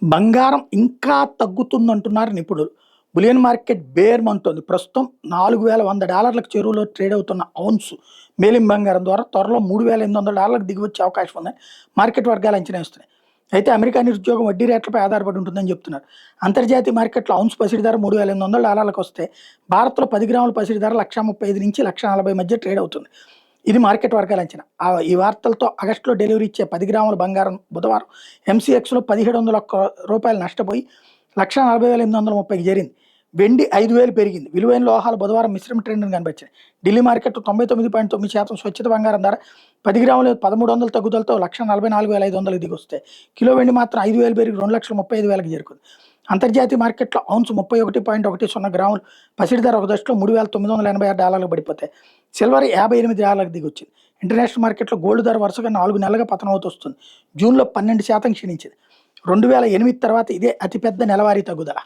బంగారం ఇంకా తగ్గుతుందంటున్నారు నిపుణులు. బులియన్ మార్కెట్ బేర్మంటోంది. ప్రస్తుతం $4,100 చెరువులో ట్రేడ్ అవుతున్న ఔన్సు మేలిం బంగారం ద్వారా త్వరలో $3,800 దిగివచ్చే అవకాశం ఉందని మార్కెట్ వర్గాలు అంచనా వేస్తున్నాయి. అయితే అమెరికా నిరుద్యోగం వడ్డీ రేట్లపై ఆధారపడి ఉంటుందని చెప్తున్నారు. అంతర్జాతీయ మార్కెట్లో ఔన్స్ పసిడి ధర $3,800 వస్తే భారత్లో 10 గ్రాముల పసిడి ధర 1,35,000 నుంచి 1,40,000 మధ్య ట్రేడ్ అవుతుంది. ఇది మార్కెట్ వర్గాల అంచనా. ఈ వార్తలతో ఆగస్టులో డెలివరీ ఇచ్చే 10 గ్రాముల బంగారం బుధవారం ఎంసీఎక్స్లో $1,700 నష్టపోయి 1,40,830కి చేరింది. వెండి 5,000 పెరిగింది. విలువైన లోహాలు బుధవారం మిశ్రమ ట్రెండ్ను కనిపించాయి. ఢిల్లీ మార్కెట్లో 99.9% స్వచ్ఛత బంగారం ధర 10 గ్రాములు 1,300 తగ్గుదలతో 1,44,500 దిగొస్తాయి. కిలో వెండి మాత్రం 5,000 పెరిగి 2,35,000కి చేరుకుంది. అంతర్జాతీయ మార్కెట్లో ఔన్స్ 31.10 గ్రాములు పసిడి ధర ఒక దశలో $3,986 పడిపోతాయి. సిల్వర్ $58 దిగొచ్చింది. ఇంటర్నేషనల్ మార్కెట్లో గోల్డ్ ధర వరుసగా 4 నెలలుగా పతనమవుతూ వస్తుంది. జూన్లో 12% క్షీణించింది. 2008 తర్వాత ఇదే అతిపెద్ద నెలవారీ తగ్గుదల.